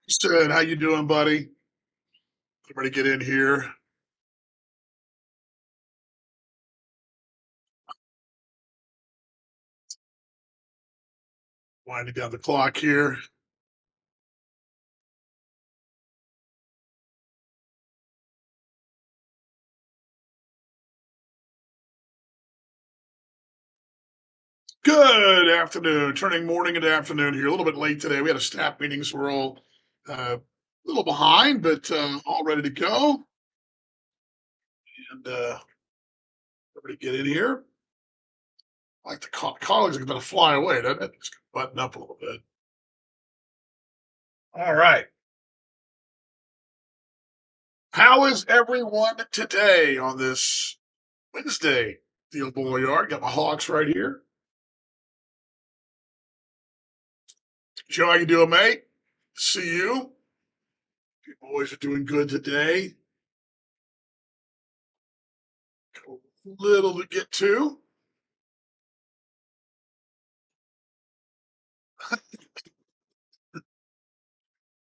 Sid, how you doing, buddy? Everybody get in here. Winding down the clock here. Good afternoon. Turning morning into afternoon here. A little bit late today. We had a staff meeting, so we're all a little behind, but all ready to go. And everybody get in here. Like the colleagues are going to fly away, doesn't it? Just button up a little bit. All right. How is everyone today on this Wednesday? Deal boy yard. Got my Hawks right here. Joe, how you doing, mate? See you. You boys are doing good today. A little to get to.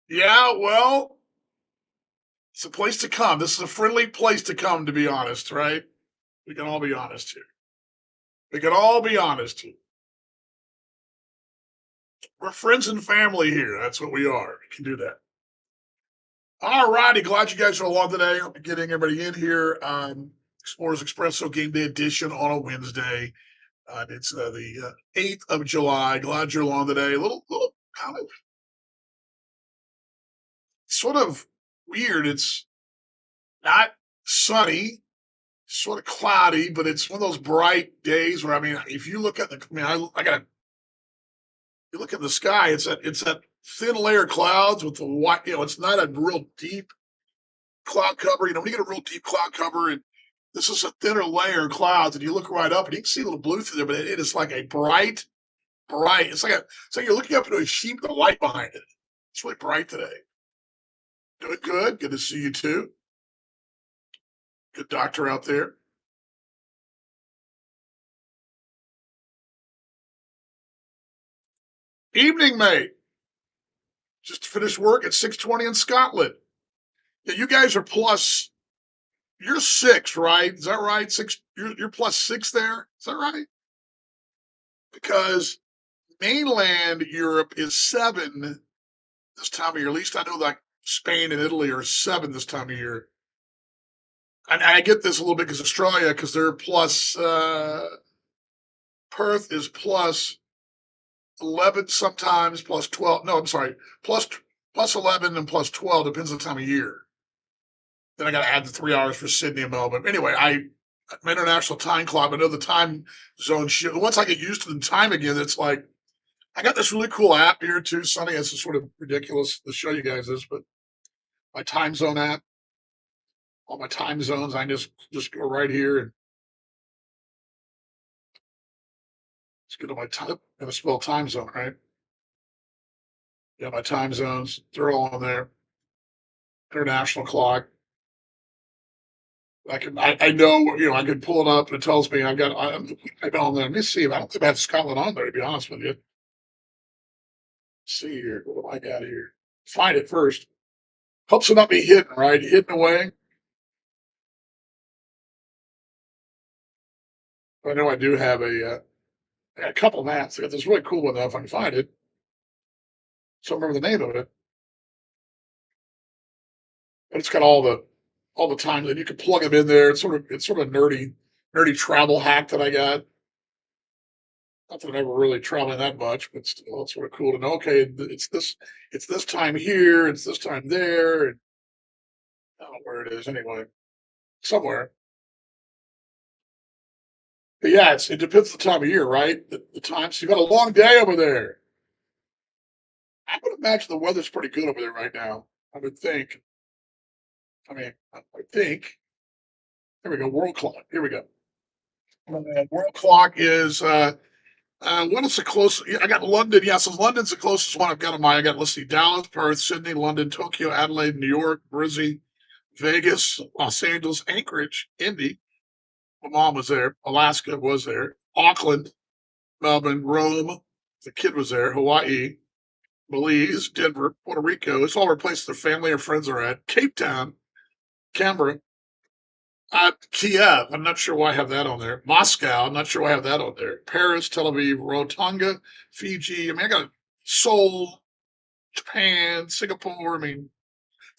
Yeah, well, it's a place to come. This is a friendly place to come, to be honest, right? We can all be honest here. We can all be honest here. We're friends and family here. That's what we are. We can do that. All righty. Glad you guys are along today. Hope you're getting everybody in here. Explorers Expresso Game Day Edition on a Wednesday. It's the 8th of July. Glad you're along today. A little kind of sort of weird. It's not sunny, sort of cloudy, but it's one of those bright days where I mean, if you look at the, I mean, I got you look at the sky. It's that thin layer of clouds with the white. It's not a real deep cloud cover. When you get a real deep cloud cover, and this is a thinner layer of clouds, and you look right up, and you can see a little blue through there, but it is like a bright. It's like you're looking up into a sheet with a light behind it. It's really bright today. Doing good. Good to see you too. Good doctor out there. Evening, mate. Just finished work at 6:20 in Scotland. Yeah, you guys are plus. You're six, right? Is that right? Six. You're plus six there. Is that right? Because mainland Europe is seven this time of year. At least I know like Spain and Italy are seven this time of year. And I get this a little bit because Australia, because they're plus. Perth is plus 11 sometimes, plus 12. No, I'm sorry, plus plus 11 and plus 12 depends on the time of year. Then I got to add the 3 hours for Sydney and Melbourne. Anyway, I'm international time clock. I know the time zone shit. Once I get used to the time again, it's like I got this really cool app here too. Sunny, it's sort of ridiculous to show you guys this, but my time zone app, all my time zones, I just go right here and just go to my time. Gonna spell time zone, right? Yeah, my time zones. They're all on there. International clock. I know, I can pull it up and it tells me I'm on there. Let me see. I don't think I have Scotland on there, to be honest with you. Let's see here. What do I got here? Find it first. Helps it not be hidden, right? Hidden away. I know I do have a couple of maps. I got this really cool one though, if I can find it. So I don't remember the name of it. But it's got all the times and you can plug them in there. It's sort of a nerdy travel hack that I got. Not that I'm ever really traveling that much, but still, it's sort of cool to know. Okay, it's this time here, it's this time there, and I don't know where it is anyway, somewhere. But yeah, it depends the time of year, right? The time. So you got a long day over there. I would imagine the weather's pretty good over there right now. I would think. I mean, I think. Here we go. World clock. Here we go. World clock is what is the closest? Yeah, I got London. Yeah, so London's the closest one I've got on my. I got, let's see, Dallas, Perth, Sydney, London, Tokyo, Adelaide, New York, Brisbane, Vegas, Los Angeles, Anchorage, Indy. My mom was there. Alaska was there. Auckland, Melbourne, Rome. The kid was there. Hawaii. Belize, Denver, Puerto Rico. It's all over the place their family or friends are at. Cape Town, Canberra, Kiev. I'm not sure why I have that on there. Moscow. I'm not sure why I have that on there. Paris, Tel Aviv, Rotanga, Fiji. I mean, I got Seoul, Japan, Singapore. I mean,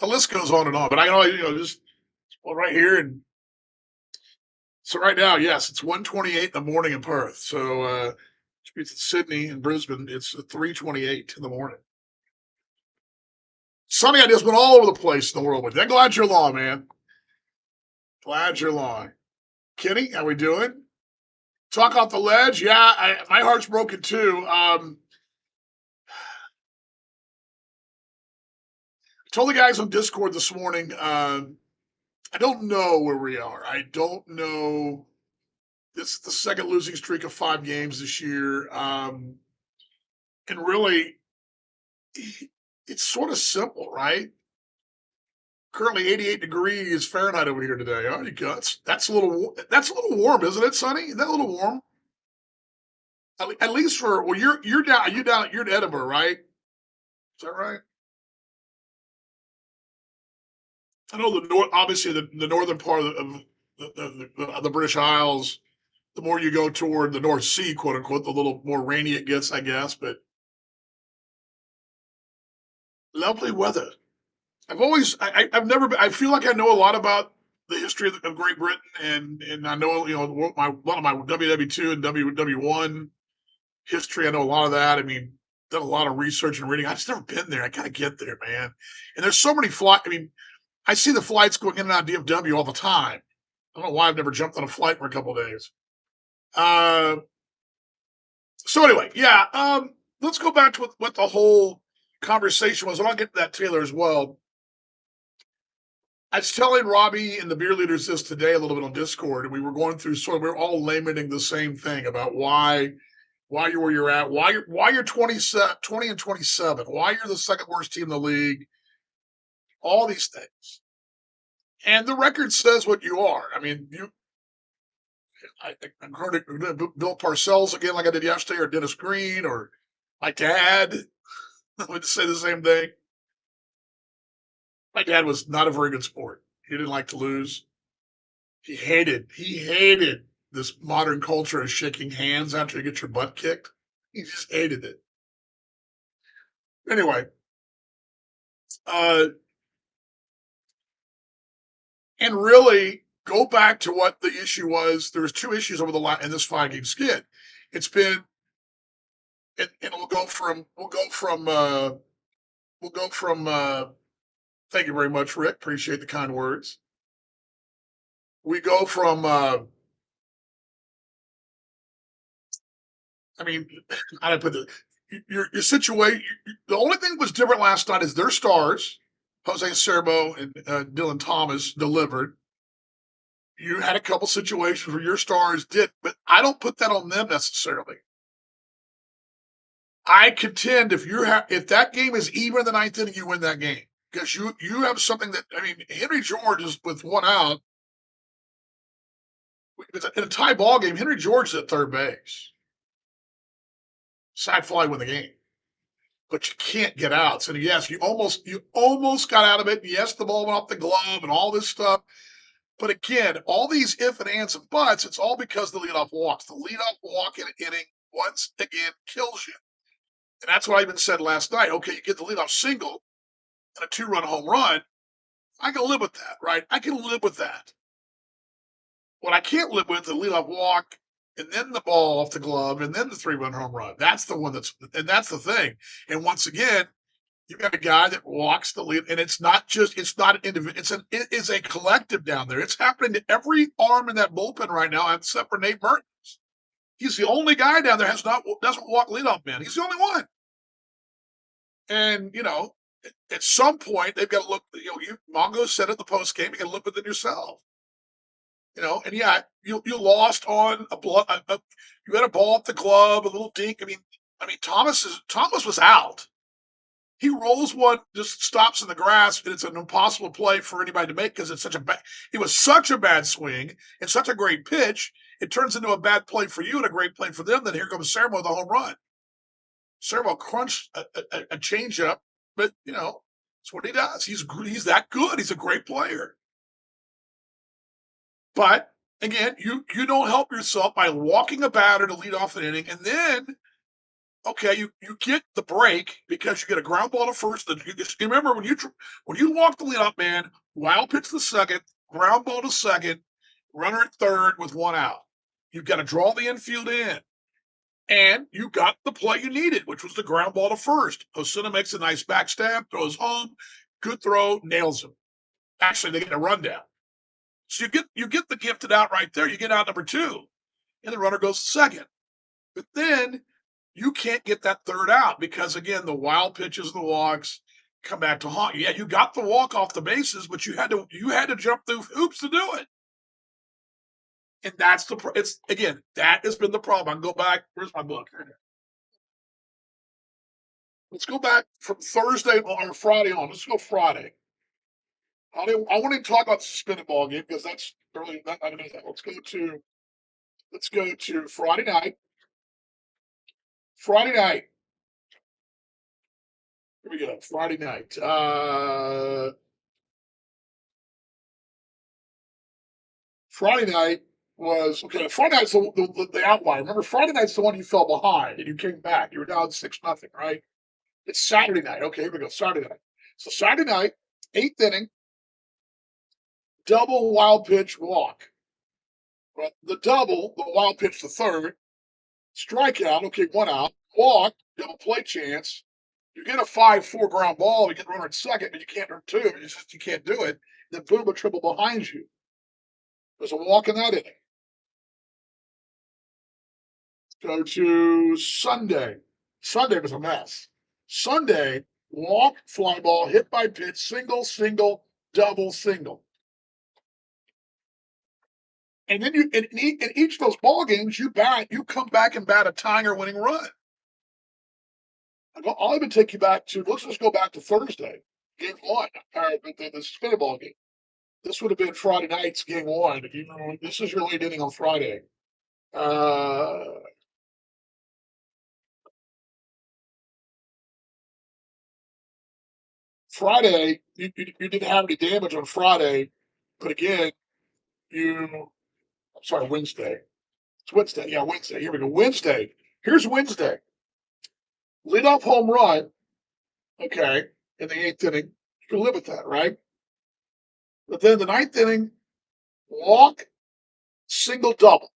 the list goes on and on. But I know, just well, right here. And so right now, yes, it's 1:28 in the morning in Perth. So, which means it's Sydney and Brisbane. It's 3:28 in the morning. Sunny ideas went all over the place in the world with you. I'm glad you're along, man. Glad you're along. Kenny, how we doing? Talk off the ledge. Yeah, my heart's broken too. Told the guys on Discord this morning. I don't know where we are. I don't know. This is the second losing streak of 5 games this year, and really, it's sort of simple, right? Currently 88 degrees Fahrenheit over here today. Oh, you guts. That's a little warm, isn't it, Sonny? Is that a little warm? At least for well, you're in Edinburgh, right? Is that right? I know the north, obviously the northern part of the British Isles. The more you go toward the North Sea, quote unquote, the little more rainy it gets, I guess. But lovely weather. I've never been. I feel like I know a lot about the history of Great Britain, and I know a lot of my WW2 and WW1 history. I know a lot of that. I mean, done a lot of research and reading. I've just never been there. I gotta get there, man. And there's so many flights. I mean, I see the flights going in and out of DFW all the time. I don't know why I've never jumped on a flight for a couple of days. Uh, so anyway, yeah. Let's go back to what the whole conversation was, and I'll get to that Taylor as well. I was telling Robbie and the beer leaders this today a little bit on Discord, and we were going through we we're all lamenting the same thing about why you're where you're at, why you're 20 and 27, why you're the second worst team in the league, all these things. And the record says what you are. I mean, I heard it, Bill Parcells again, like I did yesterday, or Dennis Green, or my dad would say the same thing. My dad was not a very good sport. He didn't like to lose. He hated this modern culture of shaking hands after you get your butt kicked. He just hated it. Anyway, uh, and really go back to what the issue was. There was two issues over the line in this 5 game skid. It's been, and we'll go from. Thank you very much, Rick. Appreciate the kind words. We go from. I mean, how do I put it? Your situation. The only thing that was different last night is their stars, Jose Serbo and Dylan Thomas, delivered. You had a couple situations where your stars did, but I don't put that on them necessarily. I contend if that game is even in the ninth inning, you win that game because you have something that I mean. Henry George is with one out. In a tie ball game, Henry George is at third base. Sac fly win the game, but you can't get out. So yes, you almost got out of it. Yes, the ball went off the glove and all this stuff. But again, all these if and ands and buts, it's all because of the leadoff walks. The leadoff walk in an inning once again kills you. And that's what I even said last night. Okay, you get the leadoff single and a 2-run home run. I can live with that, right? I can live with that. What I can't live with is the leadoff walk and then the ball off the glove and then the 3-run home run. That's the one that's the thing. And once again, you got a guy that walks the lead, and it's not an individual. It is a collective down there. It's happening to every arm in that bullpen right now, except for Nate Mertens. He's the only guy down there doesn't walk leadoff man. He's the only one. And at some point they've got to look. Mongo said at the post game, you got to look within yourself. And yeah, you lost on you had a ball off the glove, a little dink. I mean, Thomas was out. He rolls one, just stops in the grass, and it's an impossible play for anybody to make because it was such a bad swing and such a great pitch. It turns into a bad play for you and a great play for them. Then here comes Sermo with a home run. Servo crunch a changeup, but it's what he does. He's that good. He's a great player. But again, you don't help yourself by walking a batter to lead off an inning, and then okay, you get the break because you get a ground ball to first. You remember when you walk the leadoff man, wild pitch to second, ground ball to second, runner at third with one out. You've got to draw the infield in, and you got the play you needed, which was the ground ball to first. Osuna makes a nice backstab, throws home, good throw, nails him. Actually, they get a rundown. So you get the gifted out right there. You get out number two, and the runner goes to second. But then you can't get that third out because again, the wild pitches and the walks come back to haunt you. Yeah, you got the walk off the bases, but you had to jump through hoops to do it. And that's it's again, that has been the problem. I can go back. Where's my book? Let's go back from Thursday or Friday on. Let's go Friday. I want to talk about the suspended ball game because that's early. I don't know that. Let's go to Friday night. Friday night. Here we go. Friday night. Friday night was okay. Friday night's the outlier. Remember, Friday night's the one you fell behind and you came back. You were down 6-0, right? It's Saturday night. Okay, here we go. Saturday night. So Saturday night, eighth inning, double wild pitch walk. Well, the wild pitch to third, strikeout. Okay, one out, walk, double play chance. You get a 5-4 ground ball. You get the runner at second, but you can't run two. You can't do it. Then boom, a triple behind you. There's a walk in that inning. Go to Sunday. Sunday was a mess. Sunday, walk, fly ball, hit by pitch, single, single, double, single. And then in each of those ball games, you come back and bat a tying or winning run. I'll even take you back to, let's just go back to Thursday, game one, the spin ball game. This would have been Friday night's game one. This is your late inning on Friday. Uh, Friday, you didn't have any damage on Friday, but again, I'm sorry, Wednesday. It's Wednesday. Yeah, Wednesday. Here we go. Wednesday. Here's Wednesday. Lead off home run. Okay, in the eighth inning. You can live with that, right? But then the ninth inning, walk, single, double.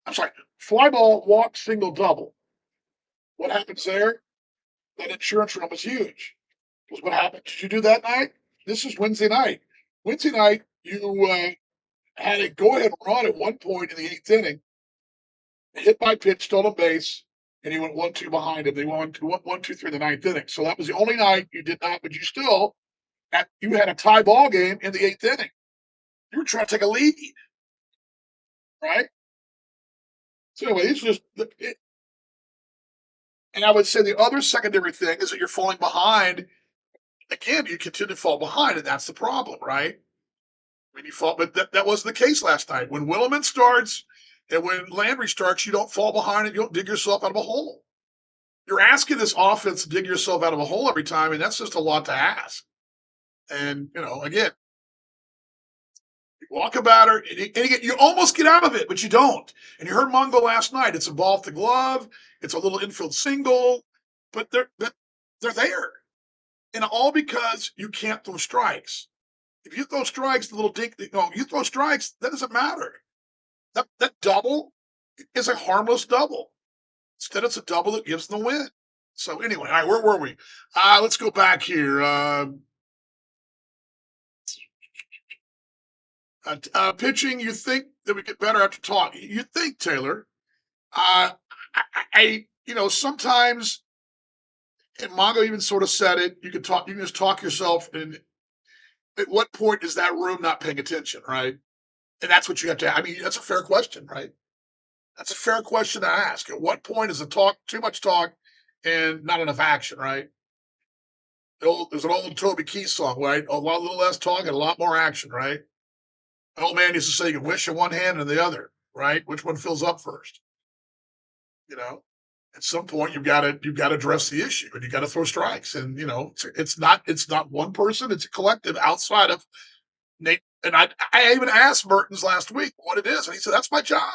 I'm sorry, fly ball, walk, single, double. What happens there? That insurance room is huge. Because what happened? Did you do that night? This is Wednesday night. Wednesday night, you had a go-ahead run at one point in the eighth inning, hit by pitch, stolen base, and he went 1-2 behind him. They won 1-2-3 in the ninth inning. So that was the only night you did not, but you had a tie ball game in the eighth inning. You were trying to take a lead, right? So anyway, it's just, and I would say the other secondary thing is that you're falling behind. Again, you continue to fall behind, and that's the problem, right? When you fall, but that wasn't the case last night. When Williman starts and when Landry starts, you don't fall behind and you don't dig yourself out of a hole. You're asking this offense to dig yourself out of a hole every time, and that's just a lot to ask. And again, you walk a batter, and you almost get out of it, but you don't. And you heard Mongo last night. It's a ball off the glove. It's a little infield single, but they're there, and all because you can't throw strikes. If you throw strikes, the little dink, you throw strikes, that doesn't matter. That double is a harmless double. Instead, it's a double that gives them the win. So anyway, all right, where were we? Let's go back here. Pitching, you think that we get better after talk? You think, Taylor? Sometimes, and Mongo even sort of said it. You can just talk yourself. And at what point is that room not paying attention, right? And that's what you have to. I mean, that's a fair question, right? That's a fair question to ask. At what point is the talk too much talk and not enough action, right? There's an old Toby Keith song, right? A little less talk and a lot more action, right? An old man used to say you can wish in one hand and the other, right? Which one fills up first? You know? At some point, you've got to address the issue, and you got to throw strikes. And it's not one person; it's a collective outside of Nate. And I even asked Mertens last week what it is, and he said that's my job.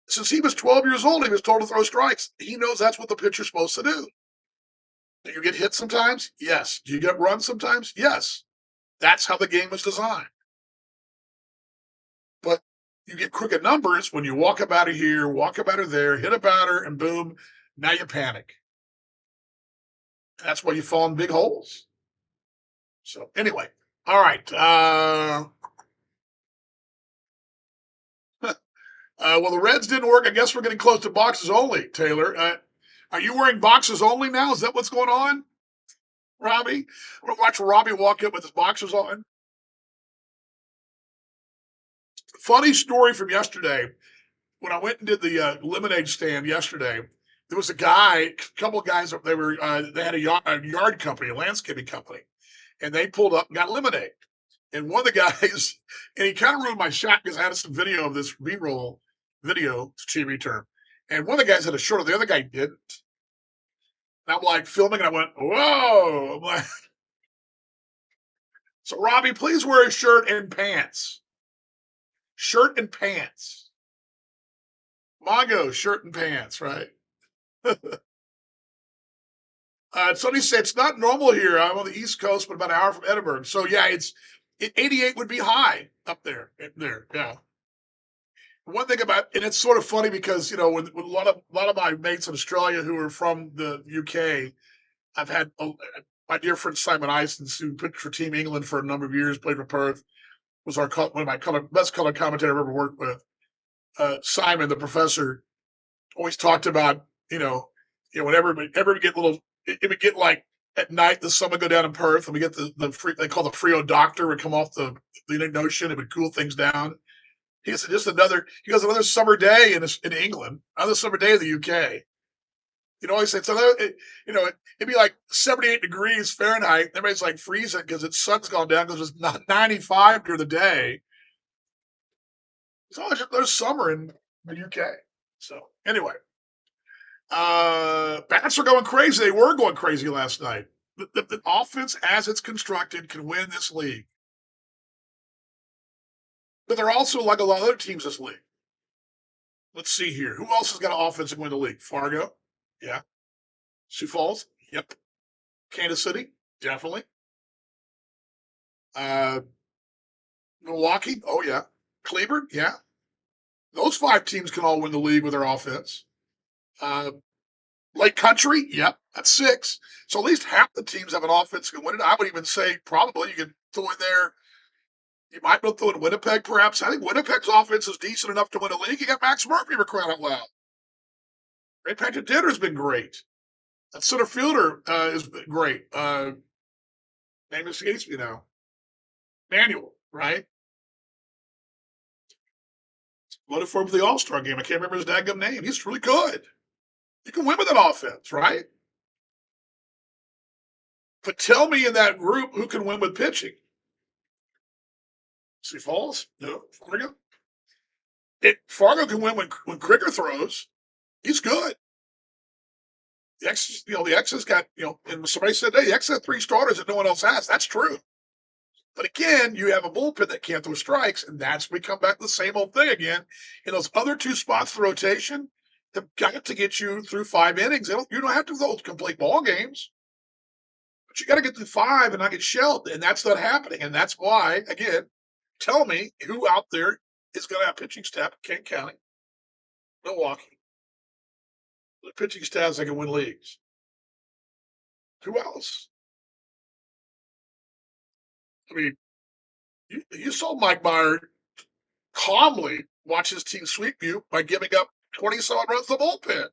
Since he was 12 years old, he was told to throw strikes. He knows that's what the pitcher's supposed to do. Do you get hit sometimes? Yes. Do you get run sometimes? Yes. That's how the game is designed. But you get crooked numbers when you walk up out of here, walk up out of there, hit a batter, and boom, now you panic. That's why you fall in big holes. So anyway, all right. Well, the Reds didn't work. I guess we're getting close to boxes only, Taylor. Are you wearing boxes only now? Is that what's going on, Robbie? We're watch Robbie walk up with his boxers on. Funny story from yesterday. When I went and did the lemonade stand yesterday, there was a couple of guys. They had a yard company, a landscaping company, and they pulled up and got lemonade. And one of the guys, and he kind of ruined my shot because I had some video of this B-roll video, TV term. And one of the guys had a shirt on, the other guy didn't. And I'm like filming, and I went, "Whoa!" I'm like, so Robbie, please wear a shirt and pants. Shirt and pants. Mongo, shirt and pants, right? Somebody said it's not normal here. I'm on the East Coast, but about an hour from Edinburgh. So yeah, 88 would be high up there. There, yeah. One thing about, and it's sort of funny because with a lot of my mates in Australia who are from the UK, I've had my dear friend Simon Isons, who pitched for Team England for a number of years, played for Perth, was one of my best color commentator I've ever worked with. Simon, the professor, always talked about whenever we get it would get like at night the sun would go down in Perth and we get the free, they call the Frio Doctor would come off the Indian Ocean. It would cool things down. He said another summer day in England, another summer day in the UK. He said so. It'd be like 78 degrees Fahrenheit. Everybody's like freezing because its sun's gone down because it's not 95 during the day. So there's summer in the UK. So anyway, bats are going crazy. They were going crazy last night. The offense, as it's constructed, can win this league. But they're also like a lot of other teams this league. Let's see here. Who else has got an offense and win the league? Fargo? Yeah. Sioux Falls? Yep. Kansas City? Definitely. Uh, Milwaukee? Oh, yeah. Cleveland? Yeah. Those 5 teams can all win the league with their offense. Uh, Lake Country? Yep. That's 6. So at least half the teams have an offense that can win it. I would even say probably you could throw in there. You might be able to throw in Winnipeg, perhaps. I think Winnipeg's offense is decent enough to win a league. You got Max Murphy for crying out loud. Ray Patrick Dinner's been great. That center fielder is great. Name escapes me now. Manuel, right? Voted for him for the All-Star game. I can't remember his daggum name. He's really good. You can win with an offense, right? But tell me in that group who can win with pitching. Sioux Falls? No. Fargo? Fargo can win when Krieger throws. He's good. The X has got, and somebody said, hey, the X had 3 starters that no one else has. That's true. But again, you have a bullpen that can't throw strikes, and that's we come back to the same old thing again. In those other 2 spots for rotation, have got to get you through 5 innings. You don't have to those complete ball games, but you got to get through 5 and not get shelled, and that's not happening. And that's why, again, tell me who out there is going to have pitching staff in Kent County, Milwaukee, the pitching staffs that can win leagues. Who else? I mean, you saw Mike Meyer calmly watch his team sweep you by giving up 20-some runs to the bullpen.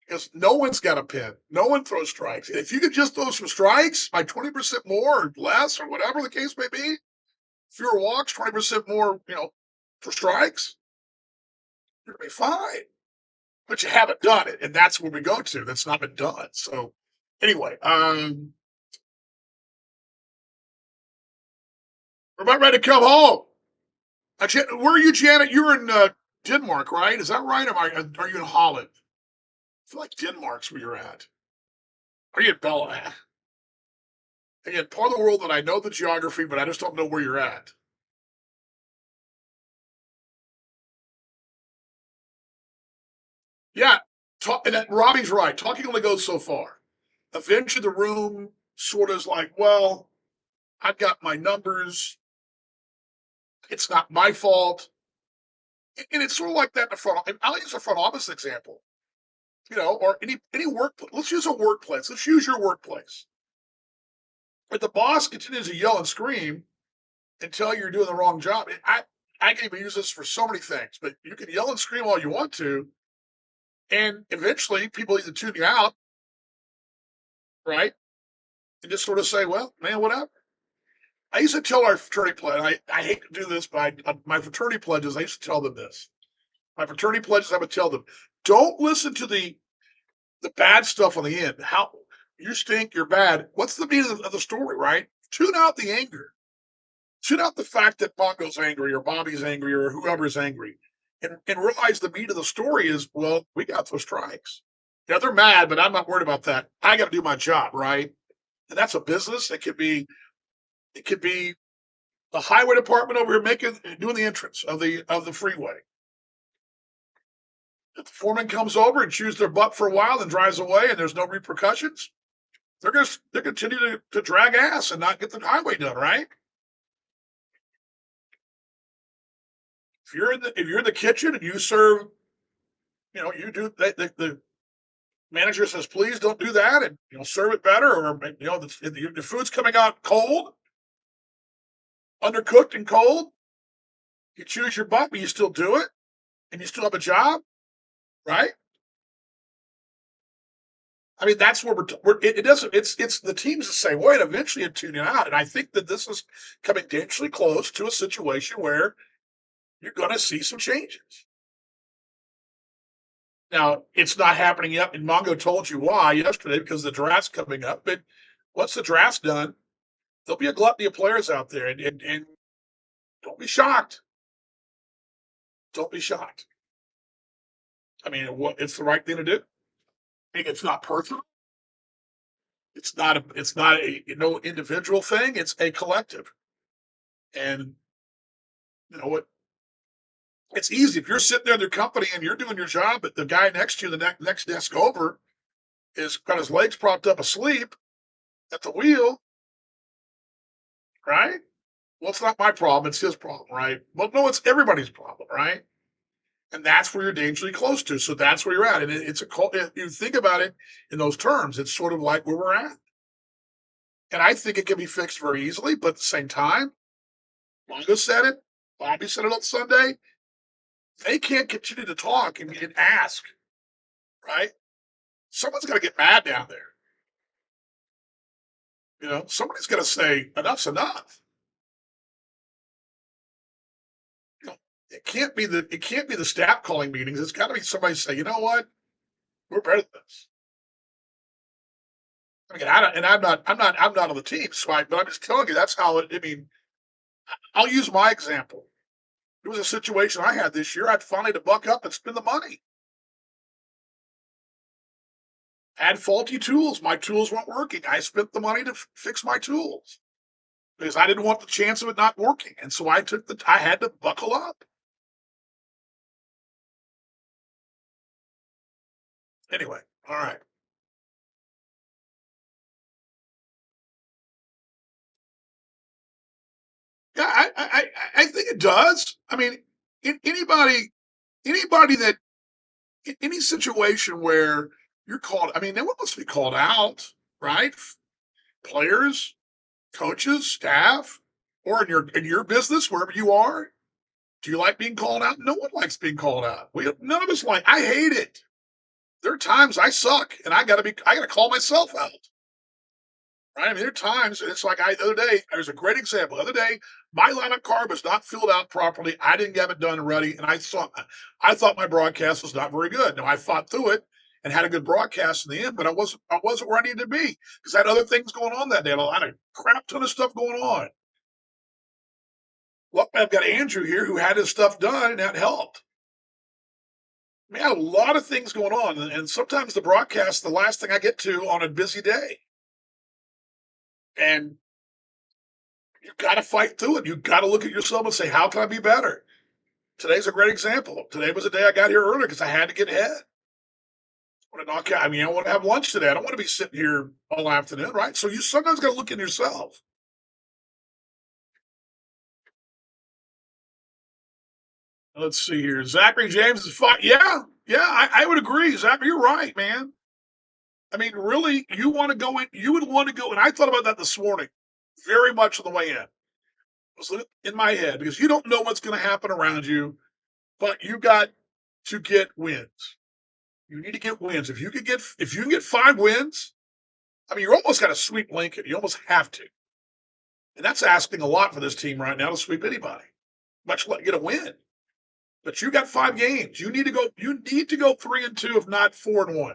Because no one's got a pin. No one throws strikes. If you could just throw some strikes by 20% more or less or whatever the case may be, fewer walks, 20% more, for strikes, you're going to be fine. But you haven't done it, and that's where we go to. That's not been done. So anyway, we're about ready to come home. Where are you, Janet? You're in Denmark, right? Is that right? Are you in Holland? I feel like Denmark's where you're at. Are you in Bella? Again, part of the world that I know the geography, but I just don't know where you're at. Yeah, and Robbie's right. Talking only goes so far. Eventually, the room sort of is like, well, I've got my numbers. It's not my fault. And it's sort of like that in the front. I'll use a front office example, or any work. Let's use a workplace. Let's use your workplace. If the boss continues to yell and scream and tell you you're doing the wrong job, I can even use this for so many things. But you can yell and scream all you want to, and eventually people either tune you out, right, and just sort of say, "Well, man, whatever." I used to tell our fraternity pledge. I hate to do this, but my fraternity pledges. I used to tell them this. My fraternity pledges. I would tell them, don't listen to the bad stuff on the end. How you stink, you're bad. What's the meaning of the story, right? Tune out the anger. Tune out the fact that Bongo's angry or Bobby's angry or whoever's angry. And realize the meat of the story is, well, we got those strikes. Yeah, they're mad, but I'm not worried about that. I got to do my job, right? And that's a business. It could be the highway department over here doing the entrance of the freeway. If the foreman comes over and chews their butt for a while and drives away and there's no repercussions, they're continue to drag ass and not get the highway done, right? If you're in the kitchen and you serve, you do the manager says, please don't do that, and serve it better, or the food's coming out cold, undercooked and cold. You choose your butt, but you still do it, and you still have a job, right? I mean, that's where it doesn't. It's the teams that say, wait, eventually you tune it out, and I think that this is coming dangerously close to a situation where you're going to see some changes. Now, it's not happening yet, and Mongo told you why yesterday because the draft's coming up. But once the draft's done, there'll be a gluttony of players out there, and don't be shocked. Don't be shocked. I mean, it's the right thing to do. It's not personal. It's not a individual thing. It's a collective. And you know what? It's easy if you're sitting there in your company and you're doing your job, but the guy next to you, the next desk over, is got his legs propped up asleep at the wheel, right? Well, it's not my problem. It's his problem, right? Well, no, it's everybody's problem, right? And that's where you're dangerously close to. So that's where you're at. And it's if you think about it in those terms, it's sort of like where we're at. And I think it can be fixed very easily. But at the same time, Longo said it. Bobby said it on Sunday. They can't continue to talk and ask, right? Someone's got to get mad down there. Somebody's got to say enough's enough. You know, it can't be the staff calling meetings. It's got to be somebody say, you know what, we're better than this. I mean, I'm not on the team, but I'm just telling you that's how it. I mean, I'll use my example. It was a situation I had this year. I'd finally to buck up and spend the money. I had faulty tools. My tools weren't working. I spent the money to fix my tools because I didn't want the chance of it not working, and so I had to buckle up. Anyway, all right. Yeah, I think it does. I mean, anybody that any situation where you're called. I mean, no one wants to be called out, right? Players, coaches, staff, or in your business, wherever you are. Do you like being called out? No one likes being called out. None of us like. I hate it. There are times I suck, and I gotta call myself out. Right? I mean, there are times it's like the other day. There's a great example. The other day, my lineup card was not filled out properly. I didn't have it done ready, and I thought my broadcast was not very good. Now I fought through it and had a good broadcast in the end, but I wasn't where I needed to be because I had other things going on that day. I had a crap ton of stuff going on. Look, I've got Andrew here who had his stuff done, and that helped. We had a lot of things going on, and sometimes the broadcast, the last thing I get to on a busy day, and you got to fight through it. You got to look at yourself and say, "How can I be better?" Today's a great example. Today was a day I got here early because I had to get ahead. I want to knock out. I mean, I want to have lunch today. I don't want to be sitting here all afternoon, right? So you sometimes got to look in yourself. Let's see here. Zachary James is fine. Yeah, yeah, I would agree. Zachary, you're right, man. I mean, really, you want to go in, you would want to go, and I thought about that this morning, very much on the way in. It was in my head because you don't know what's going to happen around you, but you got to get wins. You need to get wins. If you can get 5 wins, I mean, you're almost got to sweep Lincoln. You almost have to, and that's asking a lot for this team right now to sweep anybody, much less get a win. But you got 5 games. You need to go. You need to go 3-2, if not 4-1.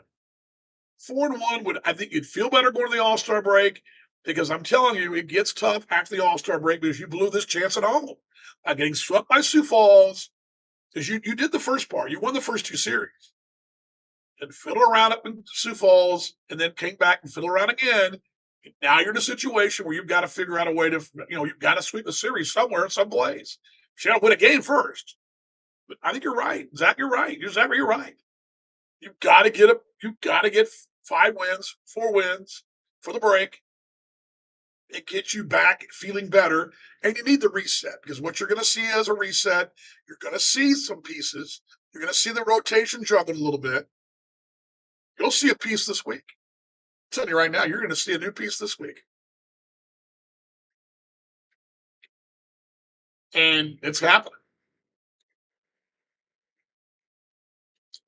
4-1 would, I think you'd feel better going to the All Star break because I'm telling you, it gets tough after the All Star break because you blew this chance at home. Getting swept by Sioux Falls because you did the first part. You won the first 2 series and fiddled around up in Sioux Falls and then came back and fiddled around again. Now you're in a situation where you've got to figure out a way to, you've got to sweep a series somewhere, someplace. You got to win a game first. But I think you're right. Zach, you're right. You're right. You've got to get a, you've got to get 5 wins, 4 wins for the break. It gets you back feeling better, and you need the reset because what you're going to see as a reset, you're going to see some pieces. You're going to see the rotation juggle a little bit. You'll see a piece this week. I'm telling you right now, you're going to see a new piece this week, and it's happening.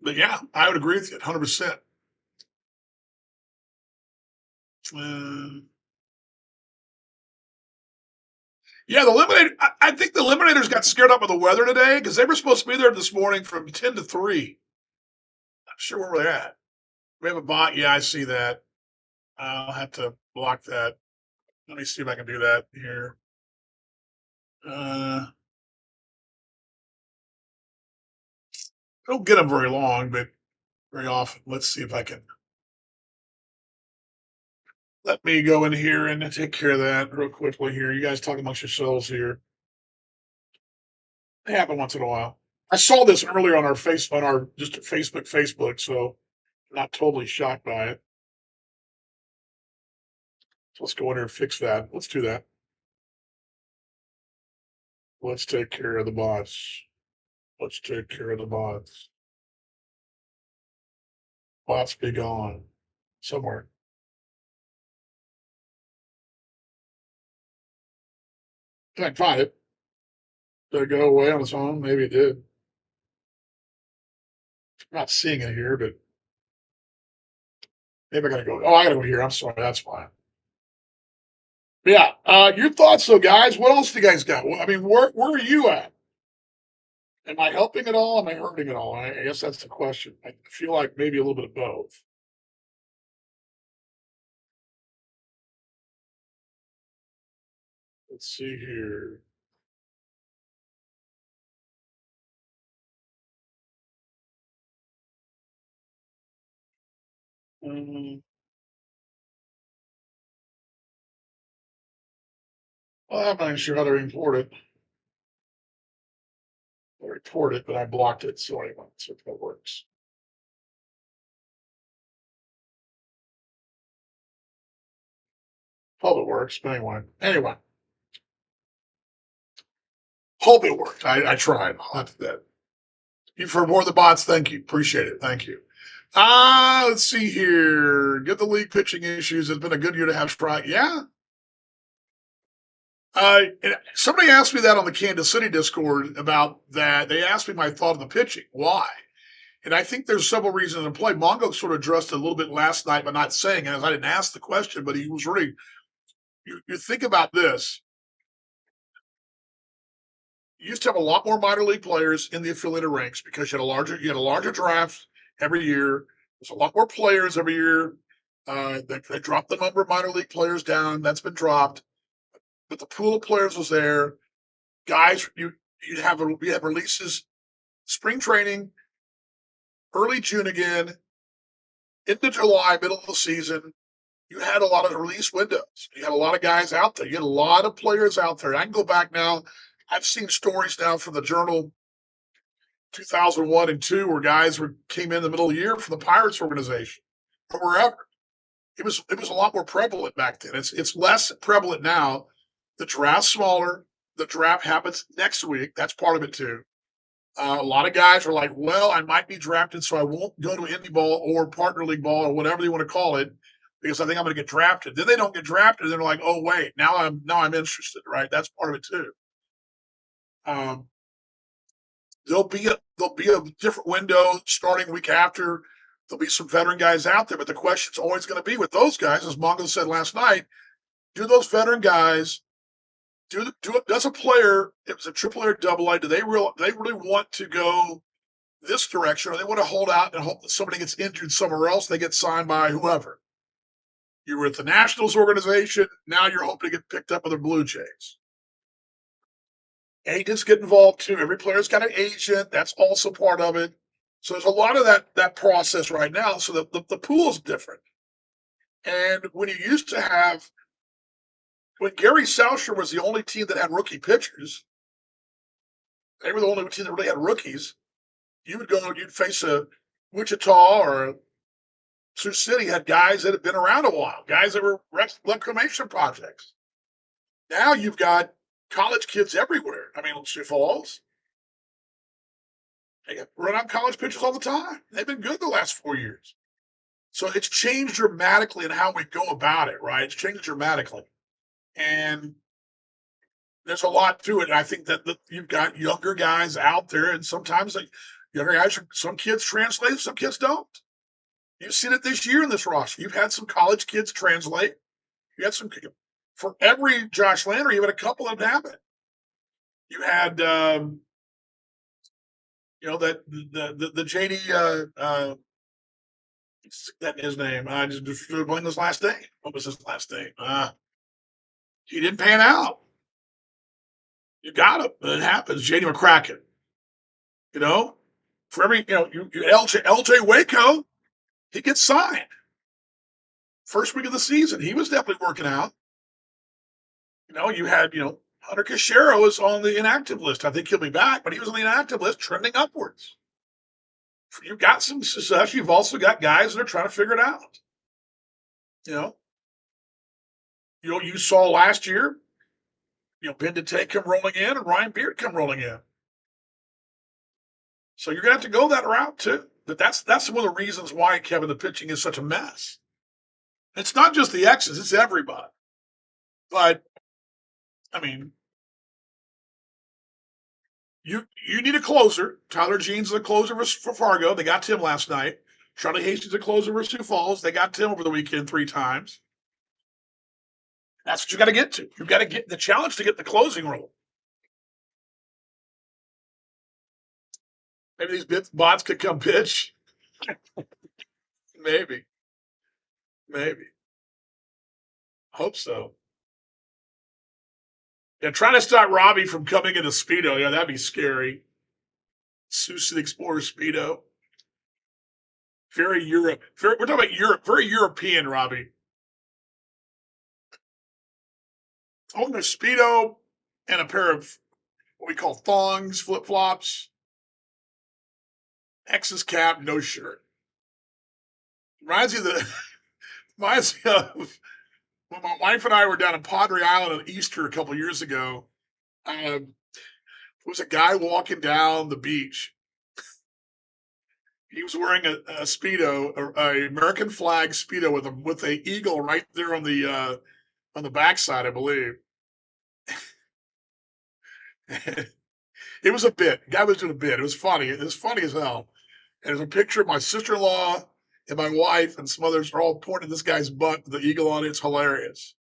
But yeah, I would agree with you 100%. Yeah, the eliminator. I think the eliminators got scared up with the weather today because they were supposed to be there this morning from 10 to 3. Not sure where we're at. We have a bot. Yeah, I see that. I'll have to block that. Let me see if I can do that here. I don't get them very long, but very often. Let's see if I can. Let me go in here and take care of that real quickly here. You guys talk amongst yourselves here. They happen once in a while. I saw this earlier on our just Facebook, so I'm not totally shocked by it. So let's go in here and fix that. Let's do that. Let's take care of the bots. Let's take care of the bots. Bots be gone somewhere. Can't find it. Did it go away on its own? Maybe it did. I'm not seeing it here, but maybe I gotta go. Oh, I gotta go here. I'm sorry. That's fine. Yeah. Your thoughts, though, guys. What else do you guys got? I mean, where are you at? Am I helping at all? Am I hurting at all? I guess that's the question. I feel like maybe a little bit of both. Let's see here. Um, well, I'm not sure how to report it. I report it, but I blocked it, so anyway, so that works. Hope it works. But anyway, hope it worked. I tried. I'll have to do that. You've heard more of the bots. Thank you. Appreciate it. Thank you. Let's see here. Get the league pitching issues. It's been a good year to have strike. Yeah. Somebody asked me that on the Kansas City Discord about that. They asked me my thought of the pitching. Why? And I think there's several reasons in play. Mongo sort of addressed it a little bit last night, but not saying it, as I didn't ask the question, but he was really, you think about this. You used to have a lot more minor league players in the affiliated ranks because you had a larger draft every year. There's a lot more players every year. They dropped the number of minor league players down. That's been dropped, but the pool of players was there. Guys, you have releases, spring training. early June again, into July, middle of the season, you had a lot of release windows. You had a lot of guys out there. You had a lot of players out there. I can go back now. I've seen stories now from the Journal 2001 and 2 where guys came in the middle of the year from the Pirates organization or wherever. It was a lot more prevalent back then. It's less prevalent now. The draft's smaller. The draft happens next week. That's part of it too. A lot of guys are like, well, I might be drafted, so I won't go to indie ball or partner league ball or whatever you want to call it because I think I'm going to get drafted. Then they don't get drafted, and they're like, oh wait, now I'm interested, right? That's part of it too. Um, there'll be a different window starting week after. There'll be some veteran guys out there, but the question's always going to be with those guys, as Mongo said last night. Do those veteran guys does a player? It was a triple A or double A. Do they really want to go this direction, or they want to hold out and hope that somebody gets injured somewhere else? They get signed by whoever. You were at the Nationals organization. Now you're hoping to get picked up with the Blue Jays. Agents get involved too. Every player's got an agent. That's also part of it. So there's a lot of that process right now. So the pool is different. And when you used to have, when Gary Soucher was the only team that had rookie pitchers, they were the only team that really had rookies. You'd face a Wichita or Sioux City had guys that had been around a while, guys that were reclamation projects. Now you've got college kids everywhere. I mean, Sioux Falls, they run out college pitchers all the time. They've been good the last 4 years. So it's changed dramatically in how we go about it, right? It's changed dramatically. And there's a lot to it. And I think that you've got younger guys out there, and sometimes younger guys, some kids translate, some kids don't. You've seen it this year in this roster. You've had some college kids translate. You had some for every Josh Landry. You had a couple of them happen. You had that the JD that his name. I just blank his last name. What was his last name? He didn't pan out. You got him. It happens. JD McCracken. You know, for every LJ Waco, he gets signed. First week of the season, he was definitely working out. You had Hunter Cachero is on the inactive list. I think he'll be back, but he was on the inactive list, trending upwards. You've got some success. You've also got guys that are trying to figure it out. You know, you saw last year, Ben DeTay come rolling in and Ryan Beard come rolling in. So you're gonna have to go that route too. But that's one of the reasons why, Kevin, the pitching is such a mess. It's not just the X's; it's everybody. But I mean, you need a closer. Tyler Jean's the closer for Fargo. They got Tim last night. Charlie Hastings the closer for Sioux Falls. They got Tim over the weekend 3 times. That's what you got to get to. You've got to get the challenge to get the closing role. Maybe these bots could come pitch. Maybe. Maybe. Hope so. Yeah, trying to stop Robbie from coming into Speedo. Yeah, that'd be scary. Sioux City Explorer Speedo. Very Europe. We're talking about Europe. Very European, Robbie. Oh, a Speedo and a pair of what we call thongs, flip flops, X's cap, no shirt. Reminds me of reminds me of when my wife and I were down in Padre Island on Easter a couple of years ago. There was a guy walking down the beach. He was wearing a speedo, a American flag speedo with a eagle right there on the backside, I believe. It was a bit. The guy was doing a bit. It was funny. It was funny as hell. And there's a picture of my sister-in-law and my wife and some others are all pointing at this guy's butt with the eagle on it. It's hilarious.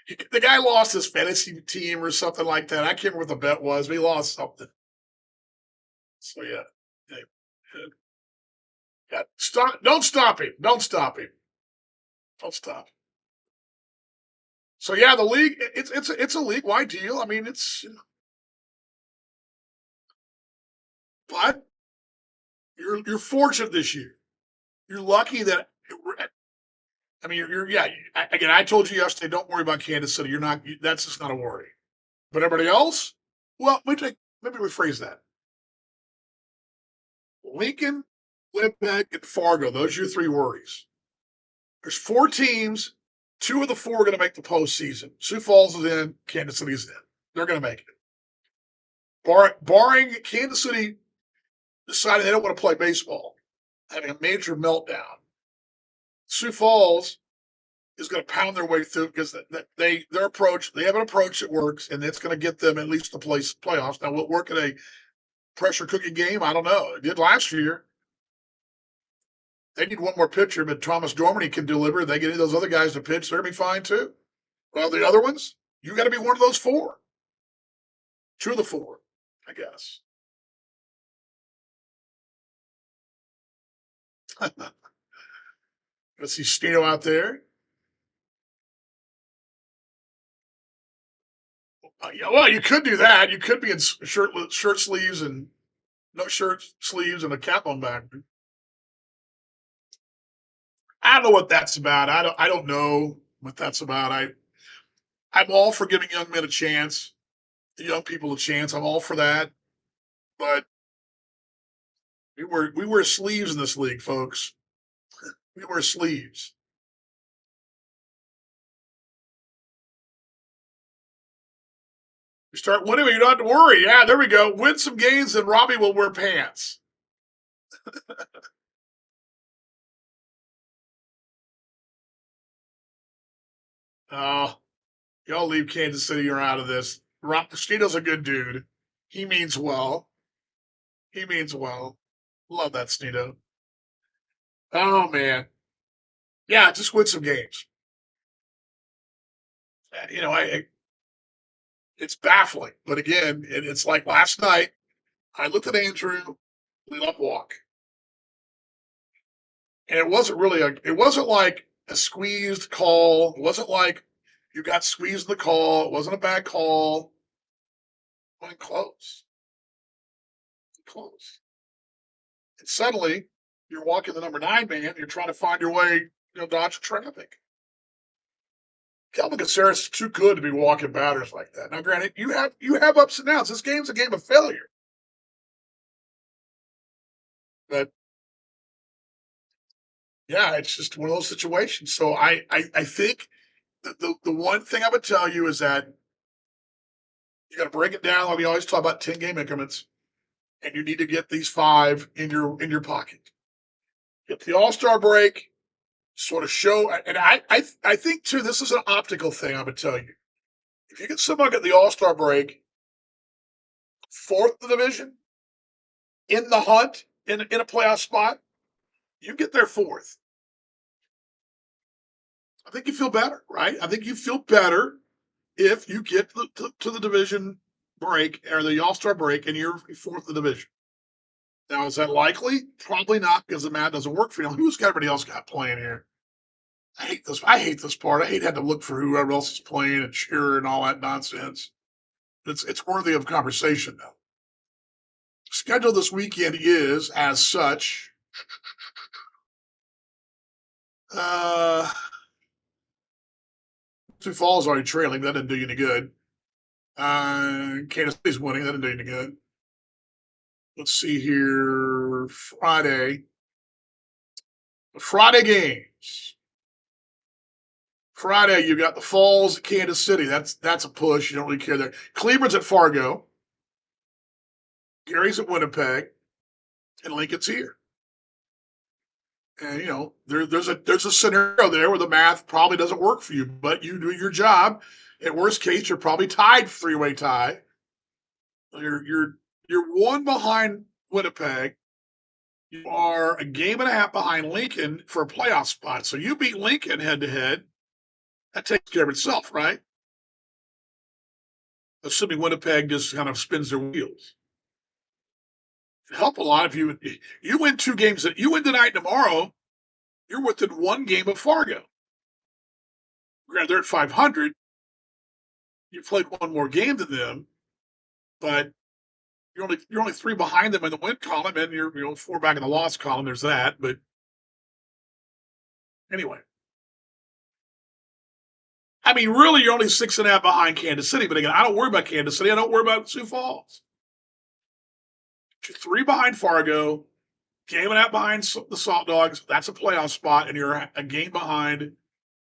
The guy lost his fantasy team or something like that. I can't remember what the bet was, but he lost something. So yeah. Yeah. Stop! Don't stop him! Don't stop him! Don't stop. So yeah, the league it's a league wide deal. I mean, but You're fortunate this year. You're lucky that. I mean, yeah. Again, I told you yesterday. Don't worry about Kansas City. You're not. That's just not a worry. But everybody else, well, maybe rephrase that. Lincoln, Winnipeg, and Fargo. Those are your three worries. There's four teams. Two of the four are going to make the postseason. Sioux Falls is in. Kansas City is in. They're going to make it. Barring Kansas City deciding they don't want to play baseball, having a major meltdown, Sioux Falls is going to pound their way through because they have an approach that works, and it's going to get them at least the playoffs. Now, will it work in a pressure cooking game? I don't know. It did last year. They need one more pitcher, but Thomas Dormany can deliver. They get those other guys to pitch, they're going to be fine too. Well, the other ones, you got to be one of those four. Two of the four, I guess. Let's see Stino out there. Yeah, well, you could do that. You could be in shirt sleeves and no shirt sleeves and a cap on back. I don't know what that's about. I don't know what that's about. I'm all for giving young men a chance, young people a chance. I'm all for that. But we wear sleeves in this league, folks. We wear sleeves. We start winning, you don't have to worry. Yeah, there we go. Win some games, and Robbie will wear pants. Oh, y'all leave Kansas City. You're out of this. Stino's a good dude. He means well. He means well. Love that Stino. Oh man, yeah, just win some games. It's baffling, but again, it's like last night. I looked at Andrew, lead up walk, and it wasn't like a squeezed call. It wasn't like you got squeezed in the call. It wasn't a bad call. It went close, close. And suddenly, you're walking the number 9 man. You're trying to find your way, dodge traffic. Calvin Caceres is too good to be walking batters like that. Now, granted, you have ups and downs. This game's a game of failure, but yeah, it's just one of those situations. So I think the one thing I would tell you is that you got to break it down. Like we always talk about 10 game increments, and you need to get these five in your pocket. Get the All Star break, sort of show, and I think too. This is an optical thing. I would tell you. If you get someone at the All Star break, fourth in the division, in the hunt, in a playoff spot, you get there fourth. I think you feel better, right? I think you feel better if you get to the division break or the All Star break and you're fourth in the division. Now, is that likely? Probably not because the math doesn't work for you. Who's got everybody else got playing here? I hate this. I hate this part. I hate having to look for whoever else is playing and cheer and all that nonsense. It's worthy of conversation though. Schedule this weekend is as such. Uh, Sioux Falls already trailing. That didn't do you any good. Kansas City's winning. That didn't do you any good. Let's see here. Friday games. Friday, you got the Falls at Kansas City. That's a push. You don't really care there. Cleveland's at Fargo. Gary's at Winnipeg, and Lincoln's here. And there's a scenario there where the math probably doesn't work for you, but you do your job. At worst case, you're probably tied three-way tie. You're one behind Winnipeg. You are a game and a half behind Lincoln for a playoff spot. So you beat Lincoln head to head. That takes care of itself, right? Assuming Winnipeg just kind of spins their wheels. It'd help a lot if you win 2 games. You win tonight, tomorrow. You're within 1 game of Fargo. Granted, they're at 500. You played one more game than them, but you're only three behind them in the win column, and you're four back in the loss column. There's that. But anyway, I mean, really, you're only 6.5 behind Kansas City. But again, I don't worry about Kansas City. I don't worry about Sioux Falls. You're three behind Fargo, game and a half behind the Salt Dogs. That's a playoff spot, and you're a game behind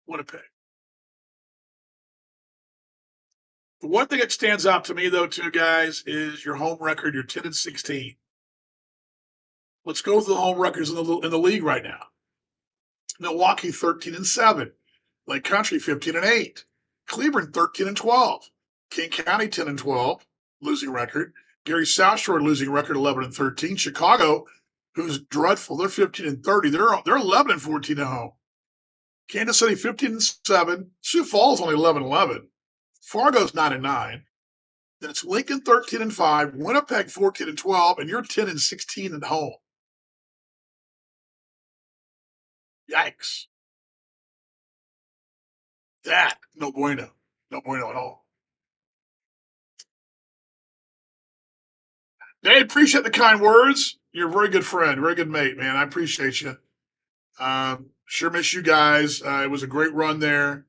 Winnipeg. The one thing that stands out to me, though, too, guys, is your home record. You're 10-16. Let's go through the home records in the league right now. Milwaukee 13-7, Lake Country 15-8, Cleveland 13-12, King County 10-12, losing record. Gary South Shore losing record 11-13. Chicago, who's dreadful, they're 15-30. They're 11-14 at home. Kansas City 15-7. Sioux Falls only 11-11. Fargo's 9-9. Then it's Lincoln 13-5, Winnipeg 14-12, and you're 10-16 at home. Yikes. That, no bueno. No bueno at all. Hey, appreciate the kind words. You're a very good friend, very good mate, man. I appreciate you. Sure miss you guys. It was a great run there.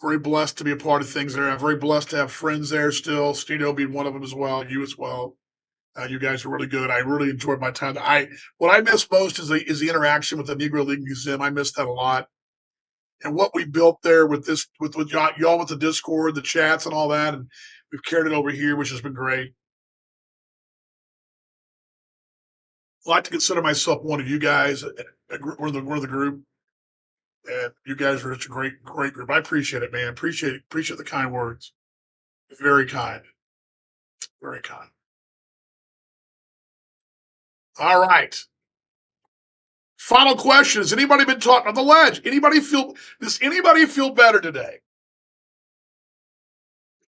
Very blessed to be a part of things there. I'm very blessed to have friends there still. Stino being one of them as well. You as well. You guys are really good. I really enjoyed my time. What I miss most is the interaction with the Negro League Museum. I miss that a lot. And what we built there with y'all with the Discord, the chats, and all that, and we've carried it over here, which has been great. I like to consider myself one of you guys, one of the group, and you guys are such a great group. I appreciate it, man. Appreciate the kind words. Very kind, very kind. All right. Final question: has anybody been talking on the ledge? Does anybody feel better today?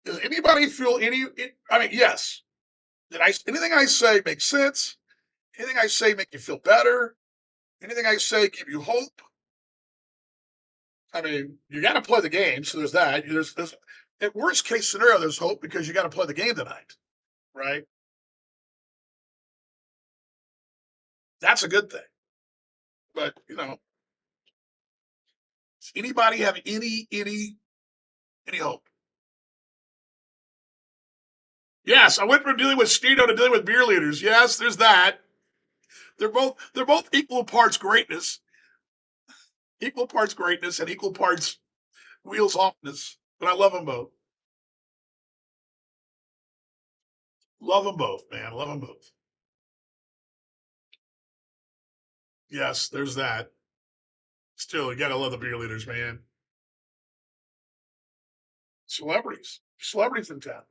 Does anybody feel any? I mean, yes. Anything I say makes sense? Anything I say make you feel better? Anything I say give you hope? I mean, you got to play the game, so there's that. There's at worst case scenario, there's hope because you got to play the game tonight, right? That's a good thing. But does anybody have any hope? Yes, I went from dealing with Stino to dealing with beer leaders. Yes, there's that. They're both equal parts greatness, and equal parts wheels offness. But I love them both. Love them both, man. Love them both. Yes, there's that. Still, you gotta love the beer leaders, man. Celebrities in town.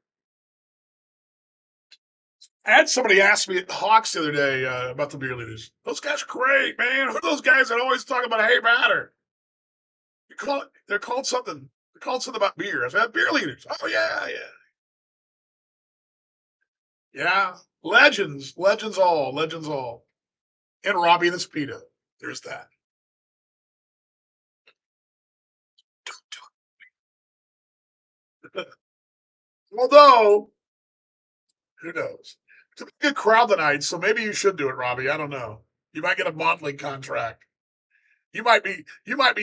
I had somebody ask me at Hawks the other day about the beer leaders. Those guys are great, man. Who are those guys that always talk about Hey Batter? They're called something. They're called something about beer. I said beer leaders. Oh yeah, yeah, yeah. Legends all. And Robbie and the Speedo. There's that. Although, who knows? It's a good crowd tonight, so maybe you should do it, Robbie. I don't know. You might get a modeling contract. You might be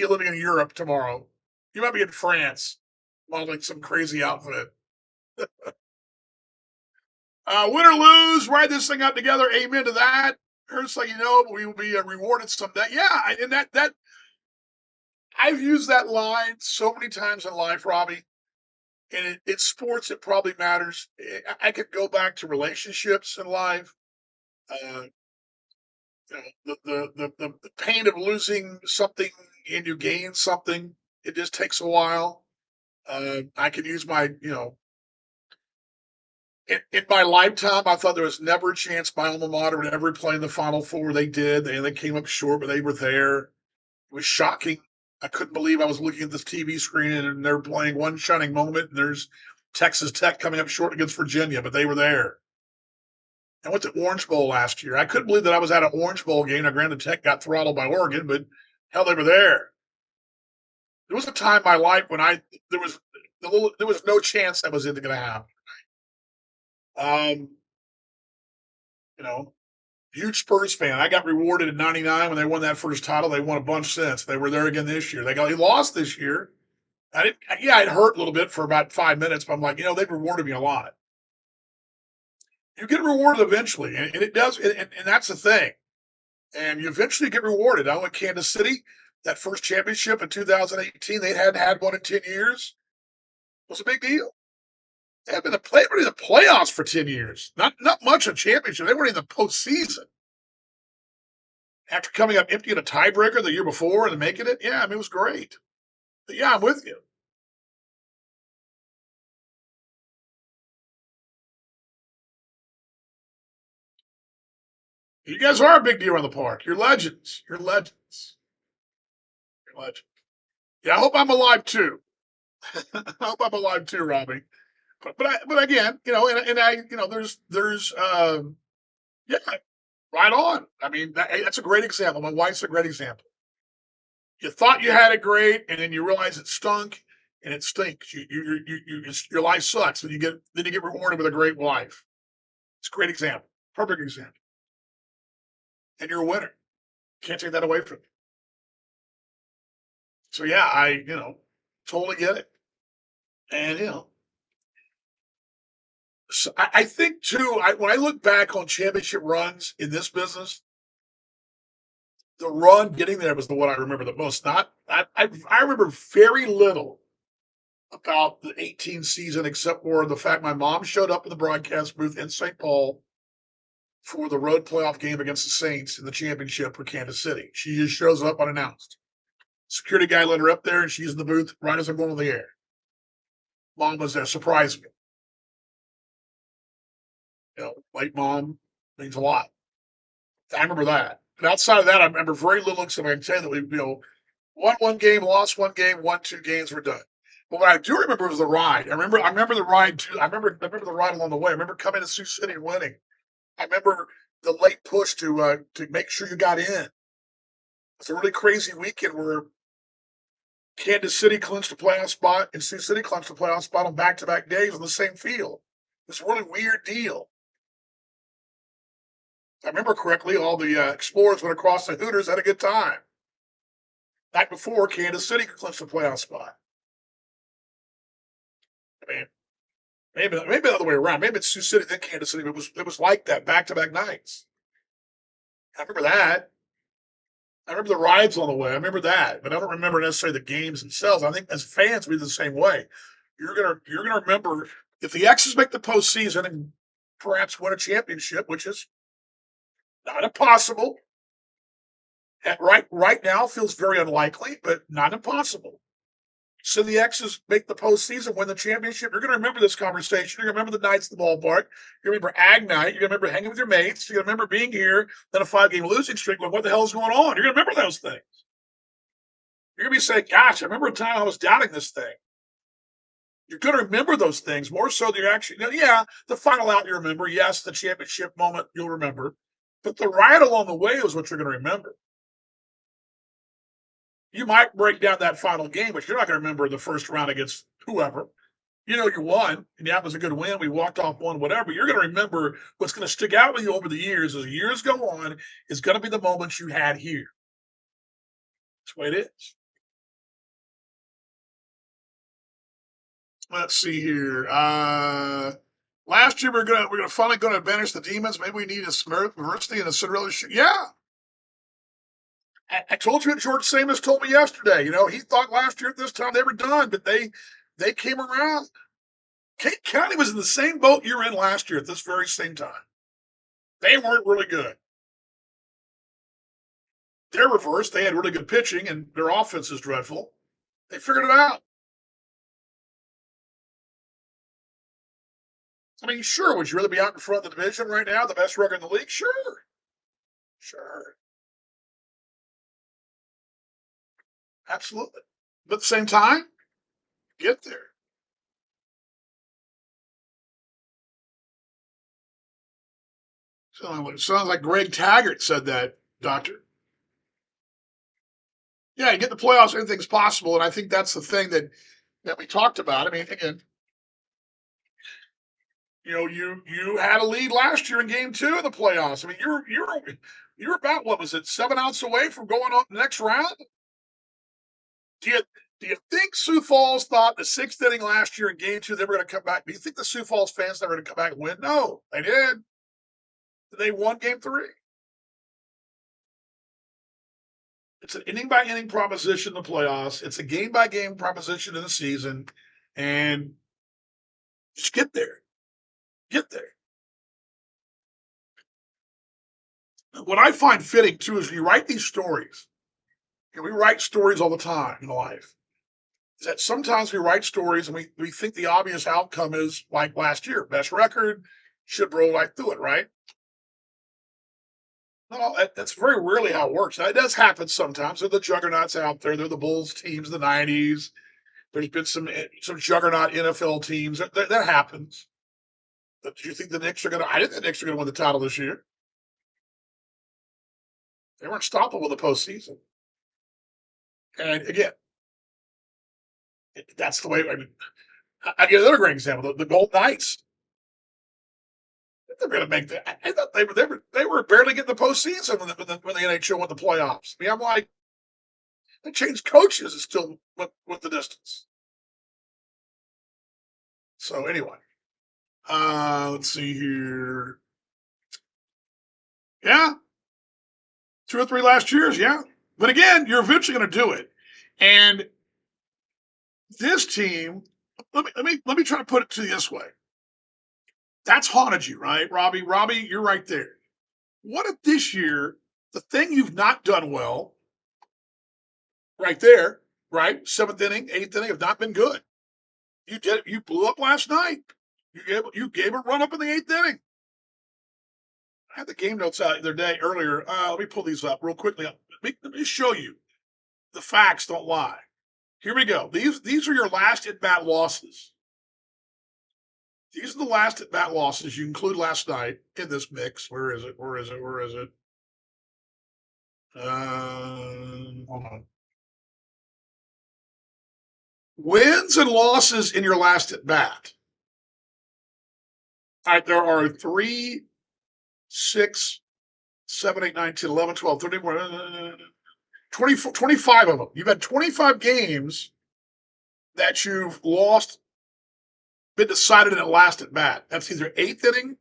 living in Europe tomorrow. You might be in France modeling some crazy outfit. Win or lose, ride this thing out together. Amen to that. Hurts like we will be rewarded someday. Yeah, and that I've used that line so many times in life, Robbie. And it's sports. It probably matters. I could go back to relationships in life. Uh, the pain of losing something and you gain something. It just takes a while. I could use in my lifetime, I thought there was never a chance my alma mater would ever play in the Final Four. They did. They came up short, but they were there. It was shocking. I couldn't believe I was looking at this TV screen and they're playing one shining moment. And there's Texas Tech coming up short against Virginia, but they were there. I went to Orange Bowl last year. I couldn't believe that I was at an Orange Bowl game. Now, granted, Tech got throttled by Oregon, but hell, they were there. There was a time in my life when there was no chance that was going to happen. Um, You know, huge Spurs fan. I got rewarded in '99 when they won that first title. They won a bunch since. They were there again this year. They lost this year. I didn't. Yeah, it hurt a little bit for about 5 minutes, but I'm like, they've rewarded me a lot. You get rewarded eventually, and it does, and that's the thing. And you eventually get rewarded. I went Kansas City, that first championship in 2018. They hadn't had one in 10 years. It was a big deal. They were in the playoffs for 10 years. Not much a championship. They were in the postseason after coming up empty in a tiebreaker the year before and making it. Yeah, I mean, it was great. But yeah, I'm with you. You guys are a big deal around the park. You're legends. You're legends. You're legends. Yeah, I hope I'm alive too. I hope I'm alive too, Robbie. But again, and I, there's yeah, right on. I mean, that's a great example. My wife's a great example. You thought you had it great, and then you realize it stunk, and it stinks. Your life sucks, and then you get rewarded with a great life. It's a great example, perfect example, and you're a winner. Can't take that away from you. So yeah, I totally get it, and so I think too. When I look back on championship runs in this business, the run getting there was the one I remember the most. Not I remember very little about the 18 season, except for the fact my mom showed up in the broadcast booth in St. Paul for the road playoff game against the Saints in the championship for Kansas City. She just shows up unannounced. Security guy let her up there, and she's in the booth right as I'm going to the air. Mom was there, surprised me. Late mom means a lot. I remember that. But outside of that, I remember very little. Except I can tell you that we, won one game, lost one game, won two games, we're done. But what I do remember was the ride. I remember the ride too. I remember the ride along the way. I remember coming to Sioux City and winning. I remember the late push to make sure you got in. It's a really crazy weekend where Kansas City clinched a playoff spot and Sioux City clinched a playoff spot on back-to-back days on the same field. It's a really weird deal. If I remember correctly, all the Explorers went across the Hooters, had a good time. Night before, Kansas City clinched a playoff spot. I mean, maybe the other way around. Maybe it's Sioux City then Kansas City. But it was like that back-to-back nights. I remember that. I remember the rides on the way. I remember that, but I don't remember necessarily the games themselves. I think as fans, we do the same way. You're gonna remember if the X's make the postseason and perhaps win a championship, which is not impossible. Right now feels very unlikely, but not impossible. So the X's make the postseason, win the championship. You're going to remember this conversation. You're going to remember the nights at the ballpark. You're going to remember Ag Night. You're going to remember hanging with your mates. You're going to remember being here, then a 5-game losing streak. Going, what the hell is going on? You're going to remember those things. You're going to be saying, gosh, I remember a time I was doubting this thing. You're going to remember those things more so than you're actually, yeah, the final out you remember. Yes, the championship moment you'll remember. But the ride along the way is what you're going to remember. You might break down that final game, but you're not going to remember the first round against whoever. You won, and that was a good win. We walked off one, whatever. You're going to remember what's going to stick out with you over the years as the years go on is going to be the moments you had here. That's the way it is. Let's see here. Last year we're gonna finally going to banish the demons. Maybe we need a diversity in the Cinderella show. Yeah, I told you what George Samus told me yesterday. He thought last year at this time they were done, but they came around. Kate County was in the same boat you were in last year at this very same time. They weren't really good. They're reversed. They had really good pitching, and their offense is dreadful. They figured it out. I mean, sure. Would you rather be out in front of the division right now, the best record in the league? Sure. Sure. Absolutely. But at the same time, get there. Sounds like Greg Taggart said that, Doctor. Yeah, you get the playoffs, anything's possible. And I think that's the thing that we talked about. I mean, again, You had a lead last year in Game 2 of the playoffs. I mean, you're about what was it 7 outs away from going on the next round? Do you do you think Sioux Falls thought the sixth inning last year in Game 2 they were going to come back? Do you think the Sioux Falls fans they were going to come back and win? No, they did. They won Game 3. It's an inning by inning proposition in the playoffs. It's a game by game proposition in the season, and just get there. Get there. What I find fitting too is we write these stories. And we write stories all the time in life. Is that sometimes we write stories and we think the obvious outcome is like last year, best record, should roll right through it, right? No, that's very rarely how it works. Now, it does happen sometimes. There are the juggernauts out there. There are the Bulls teams in the '90s. There's been some juggernaut NFL teams. That happens. But do you think the Knicks are going to? I didn't think the Knicks are going to win the title this year. They weren't stoppable in the postseason. And again, that's the way. I mean, I get another great example: the Golden Knights. They're going to make that. I thought they were barely getting the postseason when the NHL won the playoffs. I mean, I'm like, they changed coaches and still went the distance. So anyway, let's see here. Yeah, 2 or 3 last years. Yeah, but again, you're eventually going to do it. And this team, let me try to put it to you this way. That's haunted you, right, Robbie? Robbie, you're right there. What if this year the thing you've not done well, right there, right, seventh inning, eighth inning, have not been good. You did it. You blew up last night. You gave a run up in the eighth inning. I had the game notes out the other day earlier. Let me pull these up real quickly. Let me show you. The facts don't lie. Here we go. These are your last at bat losses. These are the last at bat losses. You include last night in this mix. Where is it? Where is it? Where is it? Hold on. Wins and losses in your last at bat. All right, there are 3, 6, 7, 8, 9, 10, 11, 12, 13, 24, 25 of them. You've had 25 games that you've lost, been decided in the last at bat. That's either eighth inning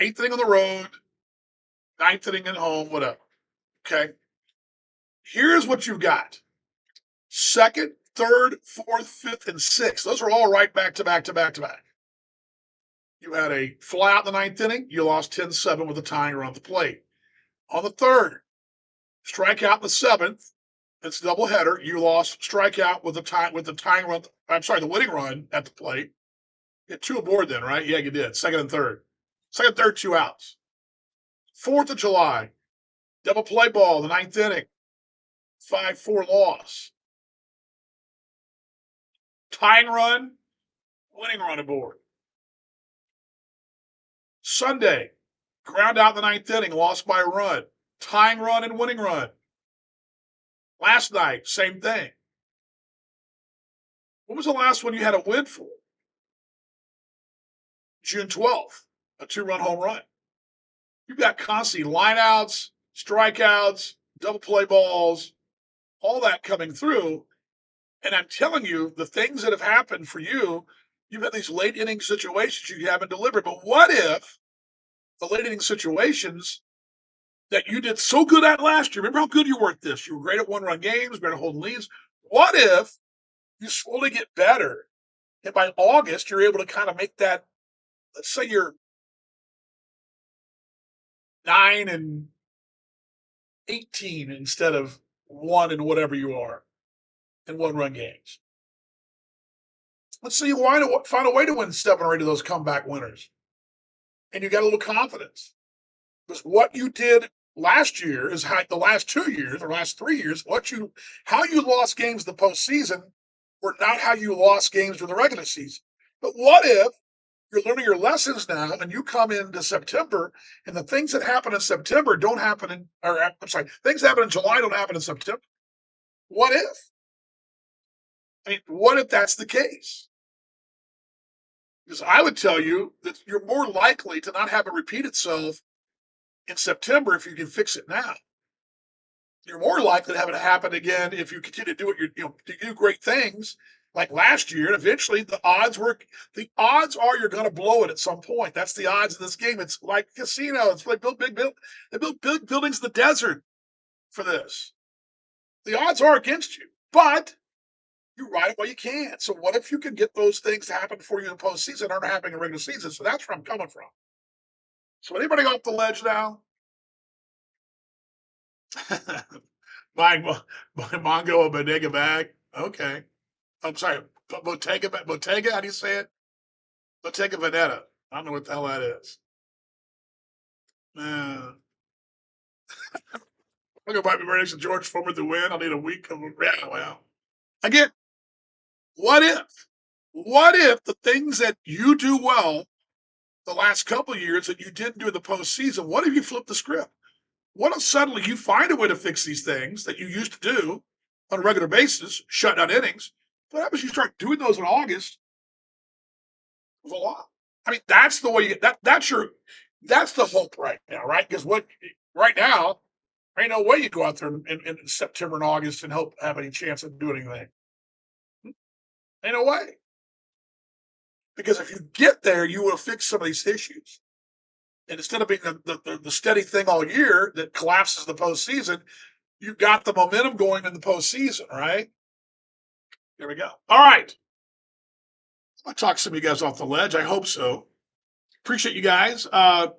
on the road, ninth inning at home, whatever. Okay. Here's what you've got: second, third, fourth, fifth, and sixth. Those are all right back to back to back to back. You had a fly out in the ninth inning. You lost 10-7 with a tying run at the plate. On the third, strikeout in the seventh. It's a doubleheader. You lost strikeout with the tying run. I'm sorry, the winning run at the plate. You had 2 aboard then, right? Yeah, you did. Second and third. Second, third, 2 outs. 4th of July, double play ball, the ninth inning. 5-4 loss. Tying run, winning run aboard. Sunday, ground out in the ninth inning, lost by a run. Tying run and winning run. Last night, same thing. When was the last one you had a win for? June 12th, a 2-run home run. You've got constantly lineouts, strikeouts, double play balls, all that coming through. And I'm telling you, the things that have happened for you, you've had these late inning situations you haven't delivered. But what if the late inning situations that you did so good at last year, remember how good you were at this? You were great at one-run games, great at holding leads. What if you slowly get better, and by August you're able to kind of make that? Let's say you're 9-18 instead of 1 and whatever you are in one-run games. Let's say you find a way to win 7 or 8 of those comeback winners, and you got a little confidence. Because what you did last year is how the last 2 years or last 3 years, how you lost games in the postseason were not how you lost games during the regular season. But what if you're learning your lessons now and you come into September and the things that happen in September don't happen things that happen in July don't happen in September? What if? I mean, what if that's the case? Because I would tell you that you're more likely to not have it repeat itself in September if you can fix it now. You're more likely to have it happen again if you continue to do what to do great things like last year. And eventually, the odds are you're going to blow it at some point. That's the odds in this game. It's like casino. It's like they build big buildings in the desert for this. The odds are against you, but you ride it while you can. So what if you can get those things to happen for you in the postseason aren't happening in regular season? So that's where I'm coming from. So anybody off the ledge now? Buying Mongo a bodega bag. Okay. I'm sorry. Bottega. How do you say it? Bottega Veneta. I don't know what the hell that is. I'm gonna buy me right next to George Foreman to win. I'll need a week of yeah. Well, again, what if? What if the things that you do well the last couple of years that you didn't do in the postseason? What if you flip the script? What if suddenly you find a way to fix these things that you used to do on a regular basis, shut down innings? What happens? You start doing those in August with a lot. I mean, that's the way you get that. That's the hope right now, right? Because what right now, ain't no way you go out there in September and August and hope have any chance of doing anything. Ain't no way. Because if you get there, you will fix some of these issues. And instead of being the steady thing all year that collapses the postseason, you got the momentum going in the postseason, right? Here we go. All right. I'll talk some of you guys off the ledge. I hope so. Appreciate you guys. We're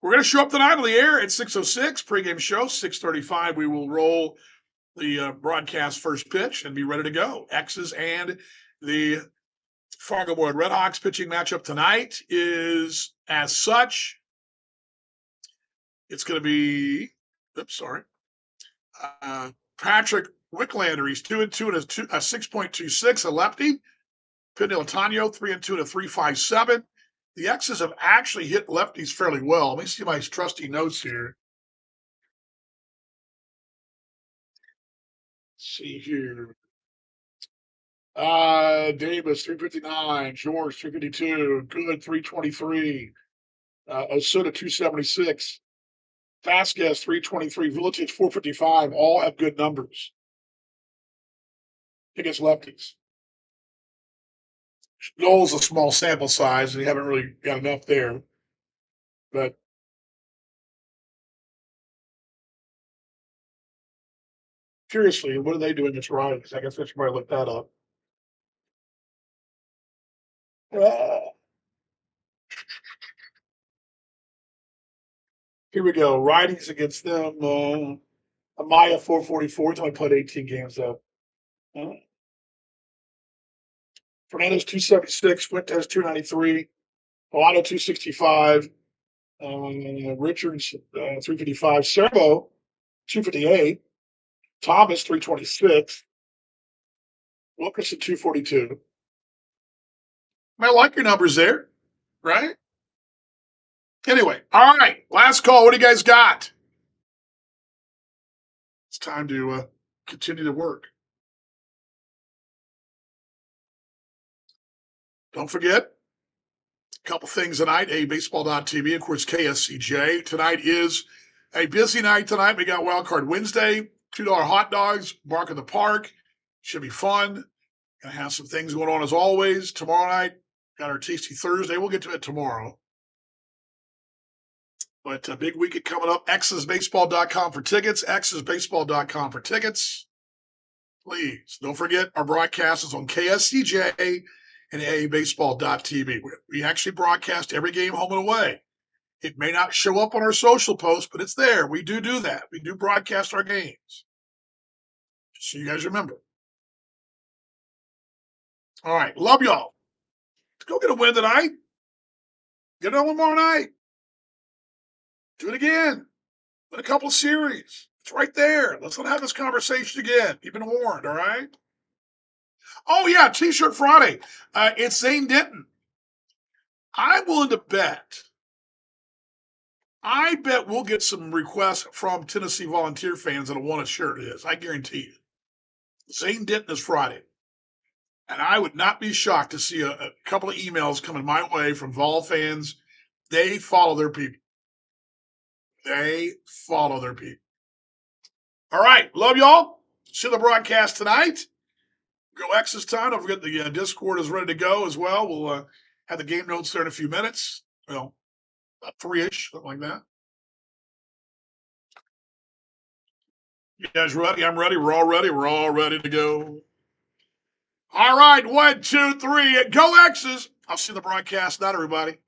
going to show up tonight on the air at 6:06, pregame show, 6:35. We will roll the broadcast first pitch and be ready to go. X's and the Fargo Boyd Redhawks pitching matchup tonight is as such. It's going to be, Patrick Wicklander. He's 2-2 and a 6.26, a lefty. Pidney Latano, 3-2 and a 3.57. The X's have actually hit lefties fairly well. Let me see my trusty notes here. Let's see here. Davis, 359. George, 352. Good, 323. Osuna, 276. Vasquez, 323. Vuletic, 455. All have good numbers against lefties. Noel's a small sample size, and you haven't really got enough there. But curiously, what are they doing against righties? I guess I should probably look that up. Here we go. Righties against them. Amaya 444. He's only played 18 games though. Fernandez 276. Fuentes 293. Milano 265. Richards 355. Servo 258. Thomas 326. Wilkerson 242. I like your numbers there, right? Anyway, all right. Last call. What do you guys got? It's time to continue to work. Don't forget, a couple things tonight. Baseball.tv, of course, KSCJ. Tonight is a busy night tonight. We got Wild Card Wednesday, $2 hot dogs, Bark in the Park. Should be fun. Gonna have some things going on as always. Tomorrow night, got our Tasty Thursday. We'll get to it tomorrow. But a big weekend coming up. XSBaseball.com for tickets. XSBaseball.com for tickets. Please don't forget our broadcast is on KSCJ and AABaseball.tv. We actually broadcast every game home and away. It may not show up on our social posts, but it's there. We do that. We do broadcast our games. Just so you guys remember. All right. Love y'all. Let's go get a win tonight. Get it on tomorrow night. Do it again. Win a couple of series. It's right there. Let's not have this conversation again. You've been warned, all right? Oh, yeah, T-shirt Friday. It's Zane Denton. I'm willing to bet. I bet we'll get some requests from Tennessee Volunteer fans that'll want a shirt of his. I guarantee you. Zane Denton is Friday. And I would not be shocked to see a couple of emails coming my way from Vol fans. They follow their people. They follow their people. All right. Love y'all. See the broadcast tonight. Go X's time. Don't forget the Discord is ready to go as well. We'll have the game notes there in a few minutes. Well, about 3-ish, something like that. You guys ready? I'm ready. We're all ready. We're all ready to go. All right. 1, 2, 3. Go X's. I'll see the broadcast tonight, everybody.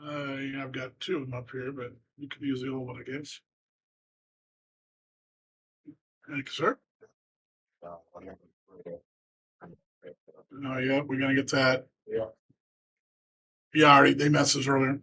Yeah, I've got two of them up here, but you could use the old one, I guess. Thank you, sir. Oh, yeah, we're gonna get that. Yeah, already they messaged earlier.